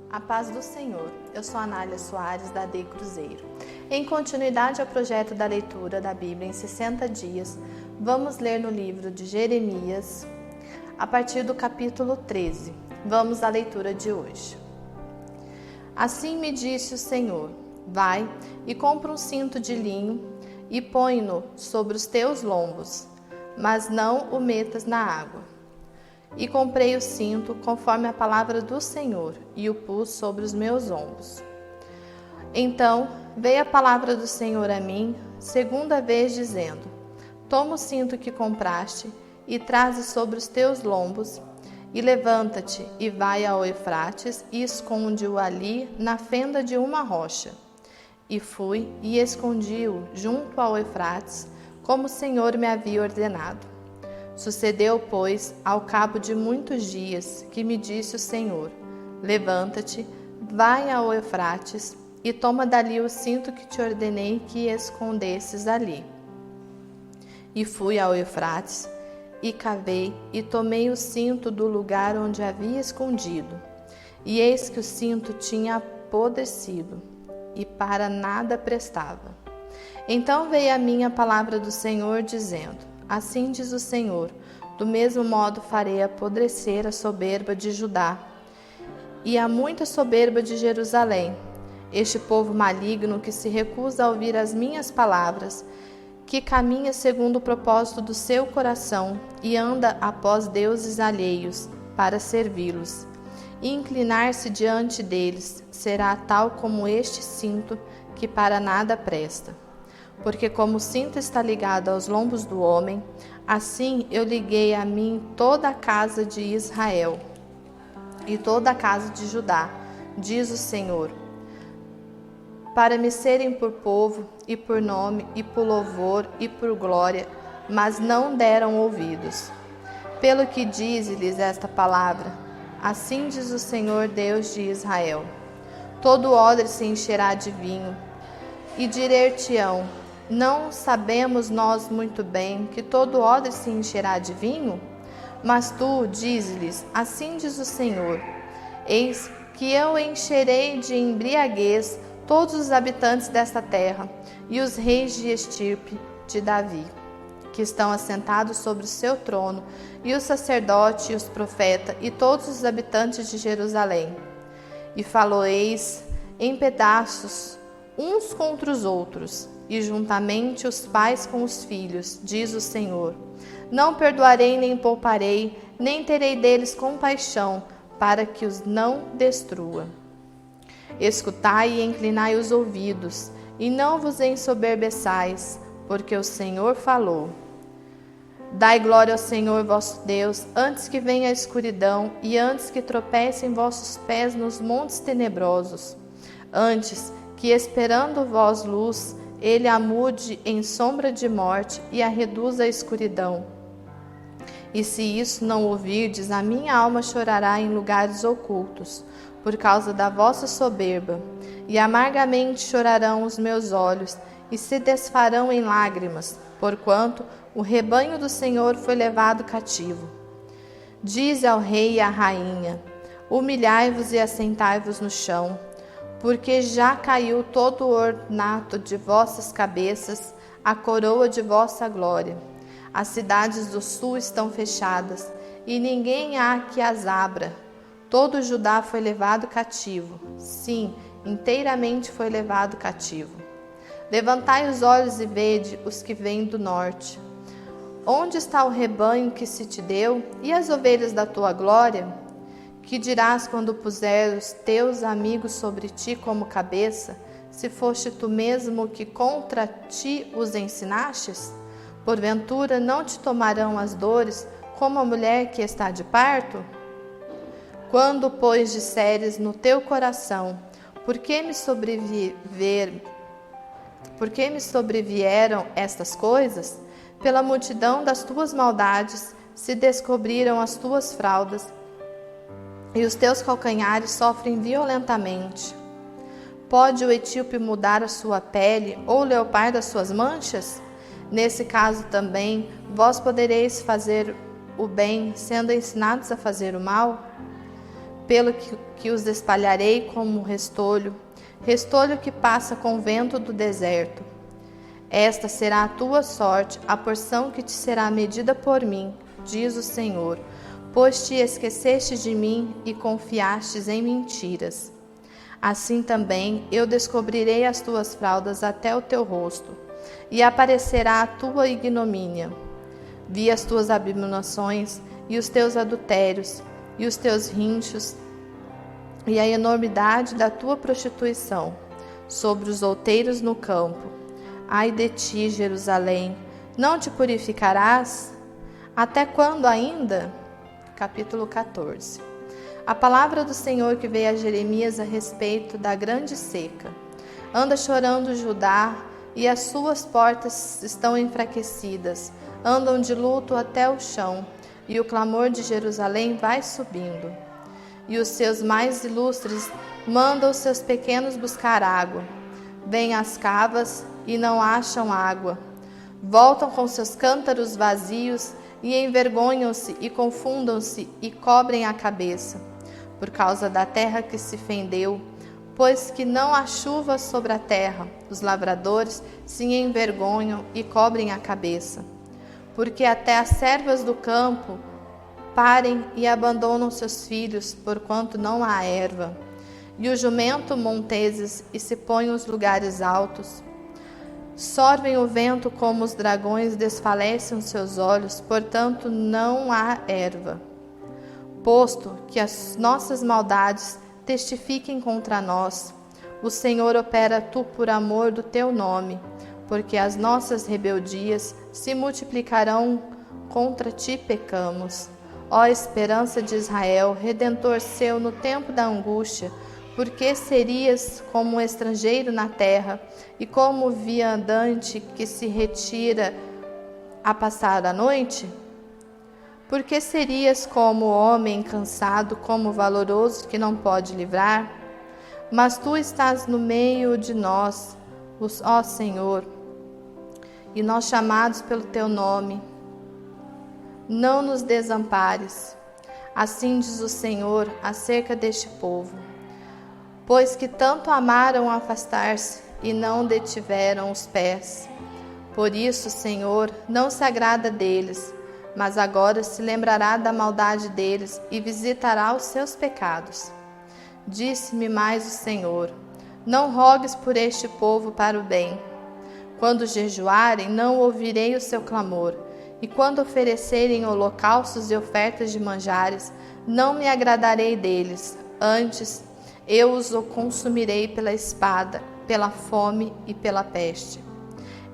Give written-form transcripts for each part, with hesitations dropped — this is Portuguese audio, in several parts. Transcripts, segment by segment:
A paz do Senhor, eu sou Anália Soares da AD Cruzeiro. Em continuidade ao projeto da leitura da Bíblia em 60 dias, vamos ler no livro de Jeremias, a partir do capítulo 13. Vamos à leitura de hoje. Assim me disse o Senhor, vai e compra um cinto de linho e põe-no sobre os teus lombos, mas não o metas na água. E comprei o cinto conforme a palavra do Senhor e o pus sobre os meus ombros. Então veio a palavra do Senhor a mim, segunda vez, dizendo: toma o cinto que compraste e traze sobre os teus lombos, e levanta-te e vai ao Eufrates e esconde-o ali na fenda de uma rocha. E fui e escondi-o junto ao Eufrates, como o Senhor me havia ordenado. Sucedeu, pois, ao cabo de muitos dias, que me disse o Senhor: levanta-te, vai ao Eufrates e toma dali o cinto que te ordenei que escondesses ali. E fui ao Eufrates e cavei e tomei o cinto do lugar onde havia escondido. E eis que o cinto tinha apodrecido e para nada prestava. Então veio a mim a palavra do Senhor, dizendo: assim diz o Senhor, do mesmo modo farei apodrecer a soberba de Judá e a muita soberba de Jerusalém, este povo maligno que se recusa a ouvir as minhas palavras, que caminha segundo o propósito do seu coração e anda após deuses alheios para servi-los. E inclinar-se diante deles será tal como este cinto que para nada presta. Porque como o cinto está ligado aos lombos do homem, assim eu liguei a mim toda a casa de Israel e toda a casa de Judá, diz o Senhor, para me serem por povo e por nome e por louvor e por glória, mas não deram ouvidos. Pelo que dize-lhes esta palavra, assim diz o Senhor Deus de Israel: todo odre se encherá de vinho, e dir-te-ão: não sabemos nós muito bem que todo odre se encherá de vinho? Mas tu, dize-lhes, assim diz o Senhor: eis que eu encherei de embriaguez todos os habitantes desta terra e os reis de estirpe de Davi, que estão assentados sobre o seu trono, e os sacerdotes e os profetas e todos os habitantes de Jerusalém. E faloeis em pedaços uns contra os outros, e juntamente os pais com os filhos, diz o Senhor. Não perdoarei nem pouparei, nem terei deles compaixão, para que os não destrua. Escutai e inclinai os ouvidos, e não vos ensoberbeçais, porque o Senhor falou. Dai glória ao Senhor vosso Deus, antes que venha a escuridão, e antes que tropecem vossos pés nos montes tenebrosos. Antes que, esperando vós luz, ele a mude em sombra de morte e a reduza à escuridão. E se isso não ouvirdes, a minha alma chorará em lugares ocultos, por causa da vossa soberba, e amargamente chorarão os meus olhos, e se desfarão em lágrimas, porquanto o rebanho do Senhor foi levado cativo. Dize ao rei e à rainha: humilhai-vos e assentai-vos no chão, porque já caiu todo o ornato de vossas cabeças, a coroa de vossa glória. As cidades do sul estão fechadas, e ninguém há que as abra. Todo Judá foi levado cativo, sim, inteiramente foi levado cativo. Levantai os olhos e vede os que vêm do norte. Onde está o rebanho que se te deu, e as ovelhas da tua glória? Que dirás quando puser os teus amigos sobre ti como cabeça, se foste tu mesmo que contra ti os ensinastes? Porventura não te tomarão as dores como a mulher que está de parto? Quando, pois, disseres no teu coração: por que me sobrevieram estas coisas? Pela multidão das tuas maldades se descobriram as tuas fraldas, e os teus calcanhares sofrem violentamente. Pode o etíope mudar a sua pele, ou o leopardo as suas manchas? Nesse caso também, vós podereis fazer o bem, sendo ensinados a fazer o mal? que os espalharei como restolho, restolho que passa com o vento do deserto. Esta será a tua sorte, a porção que te será medida por mim, diz o Senhor, pois te esqueceste de mim e confiastes em mentiras. Assim também eu descobrirei as tuas fraldas até o teu rosto, e aparecerá a tua ignomínia. Vi as tuas abominações e os teus adultérios, e os teus rinchos, e a enormidade da tua prostituição, sobre os outeiros no campo. Ai de ti, Jerusalém, não te purificarás? Até quando ainda? Capítulo 14. A palavra do Senhor que veio a Jeremias a respeito da grande seca. Anda chorando Judá, e as suas portas estão enfraquecidas, andam de luto até o chão, e o clamor de Jerusalém vai subindo. E os seus mais ilustres mandam os seus pequenos buscar água. Vêm às cavas e não acham água. Voltam com seus cântaros vazios e envergonham-se e confundam-se e cobrem a cabeça, por causa da terra que se fendeu, pois que não há chuva sobre a terra. Os lavradores se envergonham e cobrem a cabeça, porque até as servas do campo parem e abandonam seus filhos, porquanto não há erva. E o jumento monteses e se põem os lugares altos. Sorvem o vento como os dragões, desfalecem os seus olhos, portanto não há erva. Posto que as nossas maldades testifiquem contra nós, o Senhor opera tu por amor do teu nome, porque as nossas rebeldias se multiplicarão, contra ti pecamos. Ó esperança de Israel, Redentor seu no tempo da angústia, porque serias como um estrangeiro na terra e como viandante que se retira a passar a noite? Porque serias como homem cansado, como valoroso que não pode livrar? Mas tu estás no meio de nós, ó Senhor, e nós chamados pelo teu nome. Não nos desampares. Assim diz o Senhor acerca deste povo. Pois que tanto amaram afastar-se e não detiveram os pés. Por isso, Senhor, não se agrada deles, mas agora se lembrará da maldade deles e visitará os seus pecados. Disse-me mais o Senhor: não rogues por este povo para o bem. Quando jejuarem, não ouvirei o seu clamor, e quando oferecerem holocaustos e ofertas de manjares, não me agradarei deles. Antes, eu os consumirei pela espada, pela fome e pela peste.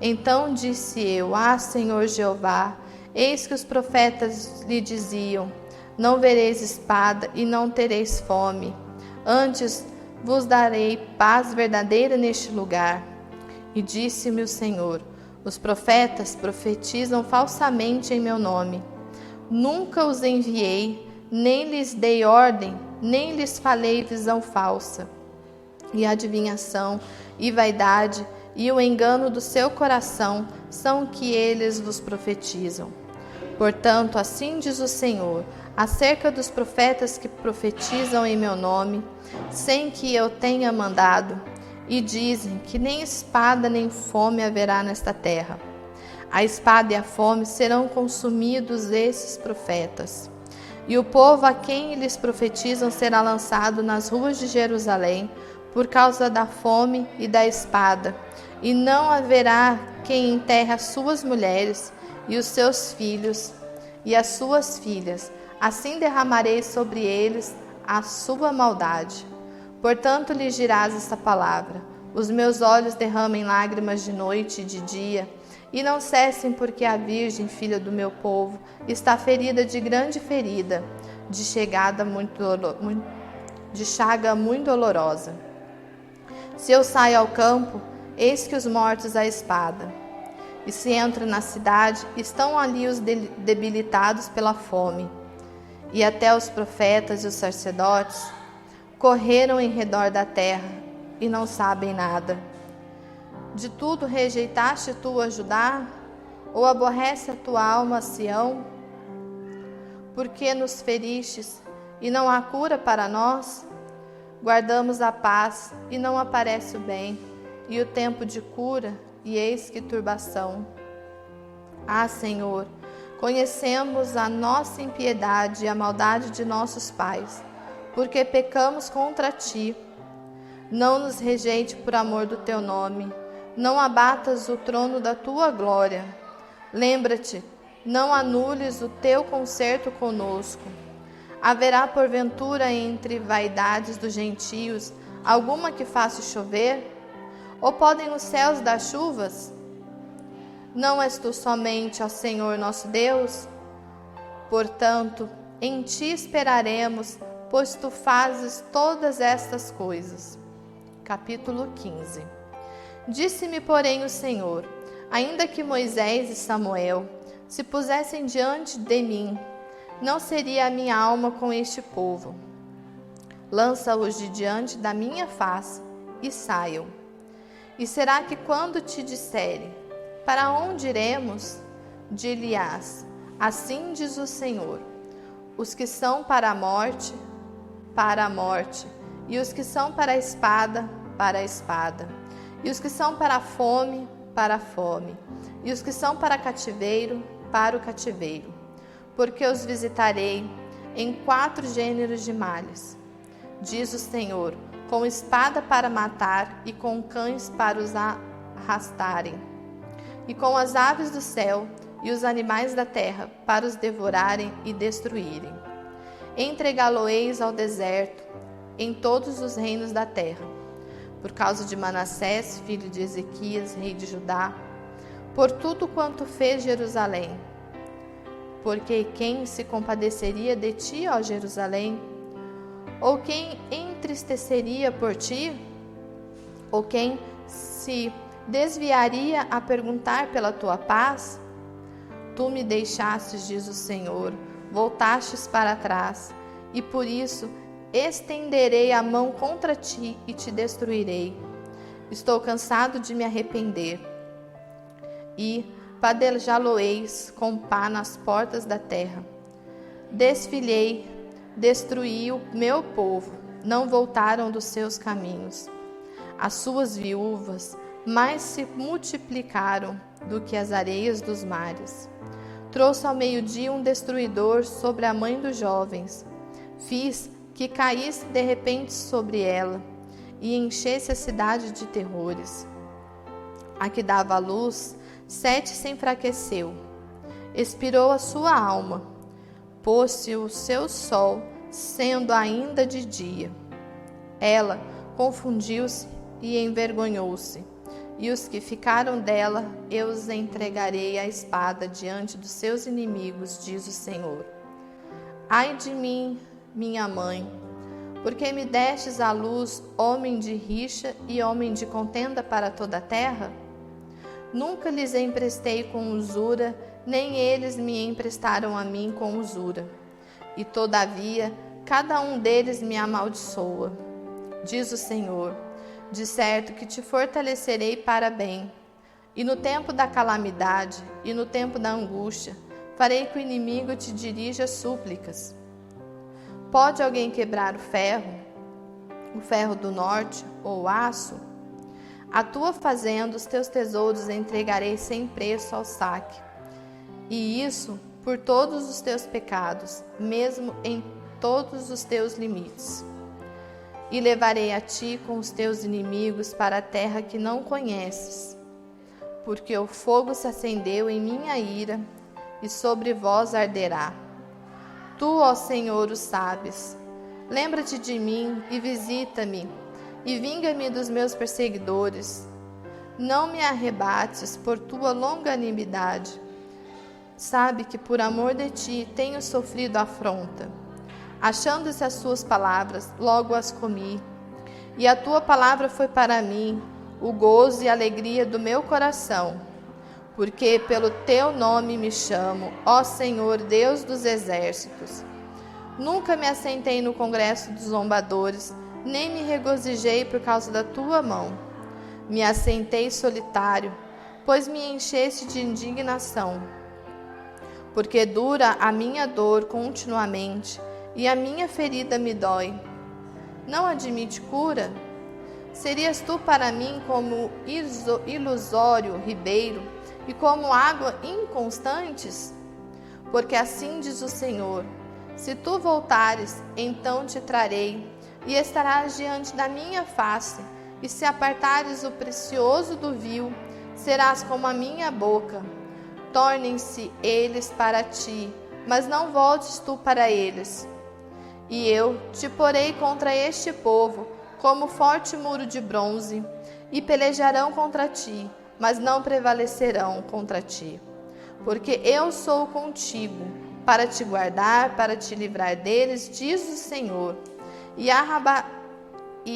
Então disse eu: ah, Senhor Jeová, eis que os profetas lhe diziam: não vereis espada e não tereis fome. Antes vos darei paz verdadeira neste lugar. E disse-me o Senhor: os profetas profetizam falsamente em meu nome. Nunca os enviei, nem lhes dei ordem, nem lhes falei visão falsa. E adivinhação, e vaidade, e o engano do seu coração são que eles vos profetizam. Portanto, assim diz o Senhor, acerca dos profetas que profetizam em meu nome, sem que eu tenha mandado, e dizem que nem espada nem fome haverá nesta terra. A espada e a fome serão consumidos esses profetas. E o povo a quem eles profetizam será lançado nas ruas de Jerusalém por causa da fome e da espada, e não haverá quem enterre as suas mulheres e os seus filhos e as suas filhas. Assim derramarei sobre eles a sua maldade. Portanto lhes dirás esta palavra: os meus olhos derramem lágrimas de noite e de dia, e não cessem, porque a virgem, filha do meu povo, está ferida de grande ferida, de chaga muito dolorosa. Se eu saio ao campo, eis que os mortos à espada. E se entro na cidade, estão ali os debilitados pela fome. E até os profetas e os sacerdotes correram em redor da terra e não sabem nada. De tudo rejeitaste tu a Judá? Ou aborrece a tua alma a Sião? Porque nos feristes e não há cura para nós? Guardamos a paz e não aparece o bem, e o tempo de cura, e eis que turbação. Ah, Senhor, conhecemos a nossa impiedade e a maldade de nossos pais, porque pecamos contra Ti. Não nos rejeite por amor do Teu nome, não abatas o trono da Tua glória. Lembra-te, não anules o Teu concerto conosco. Haverá porventura entre vaidades dos gentios alguma que faça chover? Ou podem os céus dar chuvas? Não és Tu somente, ó Senhor nosso Deus? Portanto, em Ti esperaremos, pois Tu fazes todas estas coisas. Capítulo 15. Disse-me, porém, o Senhor: ainda que Moisés e Samuel se pusessem diante de mim, não seria a minha alma com este povo. Lança-os de diante da minha face e saiam. E será que quando te disserem: para onde iremos? Dir-lhe-ás: assim diz o Senhor: os que são para a morte, e os que são para a espada, e os que são para a fome, e os que são para cativeiro, para o cativeiro. Porque os visitarei em 4 gêneros de males, diz o Senhor, com espada para matar e com cães para os arrastarem, e com as aves do céu e os animais da terra para os devorarem e destruírem. Entregá-lo-eis ao deserto, em todos os reinos da terra, por causa de Manassés, filho de Ezequias, rei de Judá, por tudo quanto fez Jerusalém. Porque quem se compadeceria de ti, ó Jerusalém? Ou quem entristeceria por ti? Ou quem se desviaria a perguntar pela tua paz? Tu me deixastes, diz o Senhor, voltastes para trás, e por isso estenderei a mão contra ti e te destruirei. Estou cansado de me arrepender. E padejá-lo-eis com pá nas portas da terra. Desfilhei, destruí o meu povo, não voltaram dos seus caminhos. As suas viúvas mais se multiplicaram do que as areias dos mares. Trouxe ao meio-dia um destruidor sobre a mãe dos jovens. Fiz que caísse de repente sobre ela e enchesse a cidade de terrores. A que dava a luz, 7 se enfraqueceu, expirou a sua alma, pôs-se o seu sol, sendo ainda de dia. Ela confundiu-se e envergonhou-se, e os que ficaram dela eu os entregarei à espada diante dos seus inimigos, diz o Senhor. Ai de mim, minha mãe, porque me destes à luz homem de rixa e homem de contenda para toda a terra? Nunca lhes emprestei com usura, nem eles me emprestaram a mim com usura. E todavia, cada um deles me amaldiçoa. Diz o Senhor: de certo que te fortalecerei para bem. E no tempo da calamidade e no tempo da angústia, farei que o inimigo te dirija súplicas. Pode alguém quebrar o ferro do norte ou o aço? A tua fazenda, os teus tesouros entregarei sem preço ao saque. E isso por todos os teus pecados, mesmo em todos os teus limites. E levarei a ti com os teus inimigos para a terra que não conheces. Porque o fogo se acendeu em minha ira, e sobre vós arderá. Tu, ó Senhor, o sabes. Lembra-te de mim e visita-me, e vinga-me dos meus perseguidores. Não me arrebates por tua longanimidade. Sabe que por amor de ti tenho sofrido afronta. Achando-se as suas palavras, logo as comi. E a tua palavra foi para mim o gozo e a alegria do meu coração. Porque pelo teu nome me chamo, ó Senhor, Deus dos exércitos. Nunca me assentei no congresso dos zombadores, nem me regozijei por causa da tua mão. Me assentei solitário, pois me encheste de indignação. Porque dura a minha dor continuamente, e a minha ferida me dói. não admite cura? Serias tu para mim como ilusório ribeiro e como água inconstantes? Porque assim diz o Senhor: se tu voltares, então te trarei, e estarás diante da minha face, e se apartares o precioso do vil, serás como a minha boca. Tornem-se eles para ti, mas não voltes tu para eles. E eu te porei contra este povo, como forte muro de bronze, e pelejarão contra ti, mas não prevalecerão contra ti. Porque eu sou contigo, para te guardar, para te livrar deles, diz o Senhor. E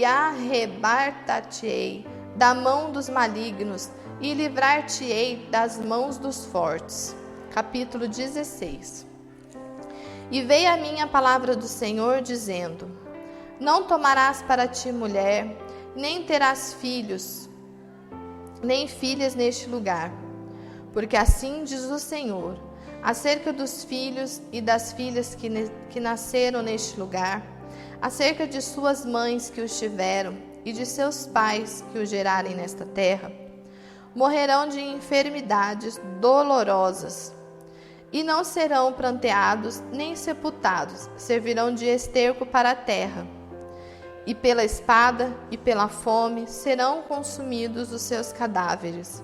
arrebatar-te-ei da mão dos malignos, e livrar-te-ei das mãos dos fortes. Capítulo 16. E veio a mim a palavra do Senhor, dizendo: não tomarás para ti mulher, nem terás filhos, nem filhas neste lugar. Porque assim diz o Senhor, acerca dos filhos e das filhas que nasceram neste lugar, acerca de suas mães que os tiveram e de seus pais que os gerarem nesta terra, morrerão de enfermidades dolorosas, e não serão pranteados nem sepultados, servirão de esterco para a terra. E pela espada e pela fome serão consumidos os seus cadáveres.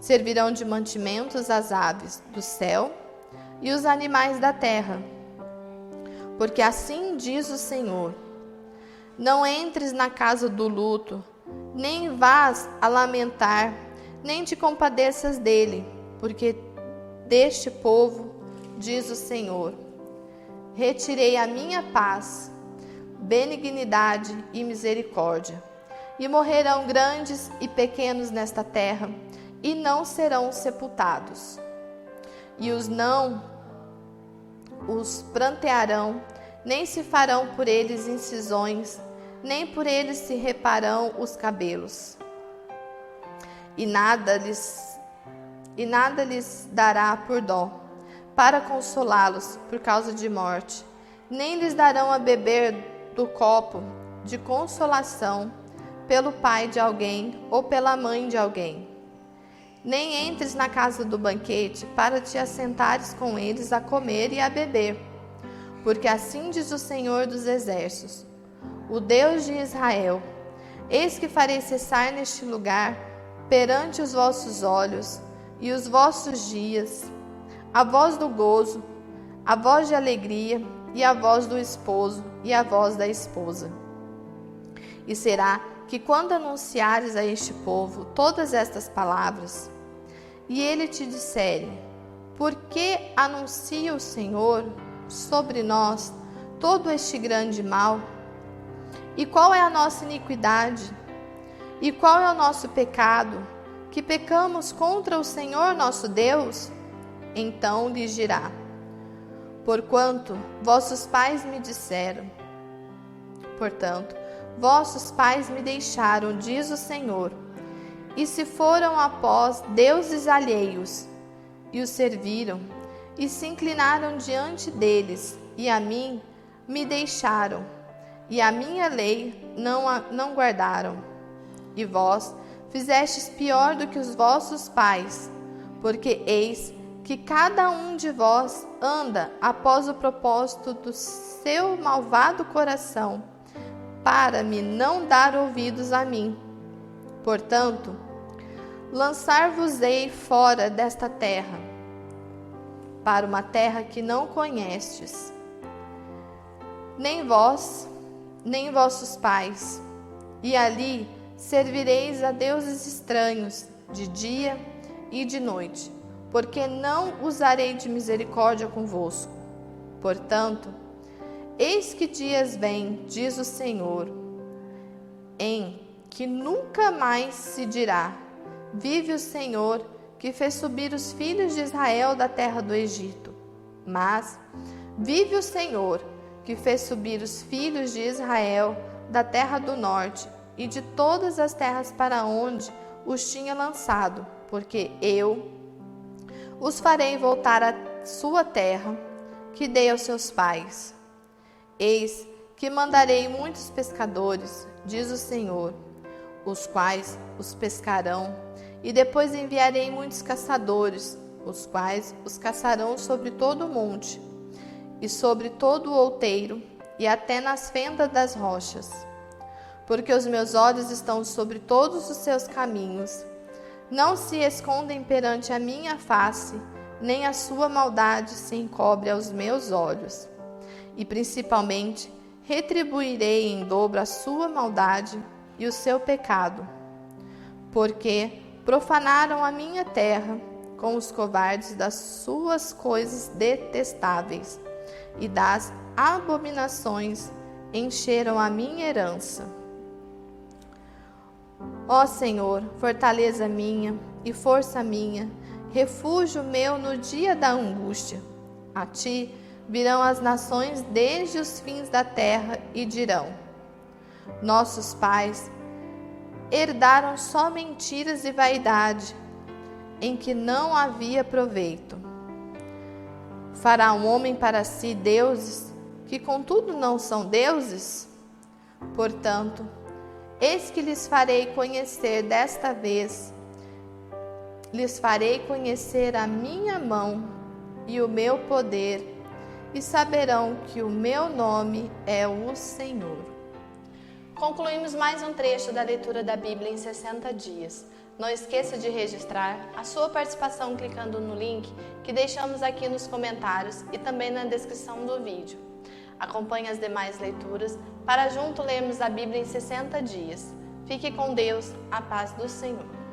Servirão de mantimentos as aves do céu e os animais da terra. Porque assim diz o Senhor: não entres na casa do luto, nem vás a lamentar, nem te compadeças dele, porque deste povo, diz o Senhor, retirei a minha paz, benignidade e misericórdia, e morrerão grandes e pequenos nesta terra, e não serão sepultados. E os prantearão, nem se farão por eles incisões, nem por eles se reparão os cabelos. E nada lhes dará por dó, para consolá-los por causa de morte, nem lhes darão a beber do copo de consolação pelo pai de alguém ou pela mãe de alguém. Nem entres na casa do banquete para te assentares com eles a comer e a beber, porque assim diz o Senhor dos Exércitos, o Deus de Israel: eis que farei cessar neste lugar, perante os vossos olhos e os vossos dias, a voz do gozo, a voz de alegria, e a voz do esposo e a voz da esposa. E será que quando anunciares a este povo todas estas palavras, e ele te disser: por que anuncia o Senhor sobre nós todo este grande mal? E qual é a nossa iniquidade? E qual é o nosso pecado, que pecamos contra o Senhor nosso Deus? Então lhes dirá: portanto, vossos pais me deixaram, diz o Senhor, e se foram após deuses alheios, e os serviram, e se inclinaram diante deles, e a mim me deixaram, e a minha lei não guardaram. E vós fizestes pior do que os vossos pais, porque eis que cada um de vós anda após o propósito do seu malvado coração, para me não dar ouvidos a mim. Portanto, lançar-vos-ei fora desta terra, para uma terra que não conhestes, nem vós, nem vossos pais, e ali servireis a deuses estranhos, de dia e de noite, porque não usarei de misericórdia convosco. Portanto, eis que dias vêm, diz o Senhor, em que nunca mais se dirá: vive o Senhor, que fez subir os filhos de Israel da terra do Egito. Mas vive o Senhor, que fez subir os filhos de Israel da terra do norte e de todas as terras para onde os tinha lançado, porque eu os farei voltar à sua terra, que dei aos seus pais. Eis que mandarei muitos pescadores, diz o Senhor, os quais os pescarão, e depois enviarei muitos caçadores, os quais os caçarão sobre todo o monte, e sobre todo o outeiro, e até nas fendas das rochas. Porque os meus olhos estão sobre todos os seus caminhos, não se escondem perante a minha face, nem a sua maldade se encobre aos meus olhos. E principalmente retribuirei em dobro a sua maldade e o seu pecado, porque profanaram a minha terra com os covardes das suas coisas detestáveis, e das abominações encheram a minha herança. Ó Senhor, fortaleza minha e força minha, refúgio meu no dia da angústia. A ti virão as nações desde os fins da terra e dirão: nossos pais herdaram só mentiras e vaidade, em que não havia proveito. Fará um homem para si deuses, que contudo não são deuses? Portanto, eis que lhes farei conhecer desta vez, lhes farei conhecer a minha mão e o meu poder, e saberão que o meu nome é o Senhor. Concluímos mais um trecho da leitura da Bíblia em 60 dias. Não esqueça de registrar a sua participação clicando no link que deixamos aqui nos comentários e também na descrição do vídeo. Acompanhe as demais leituras para junto lermos a Bíblia em 60 dias. Fique com Deus, a paz do Senhor.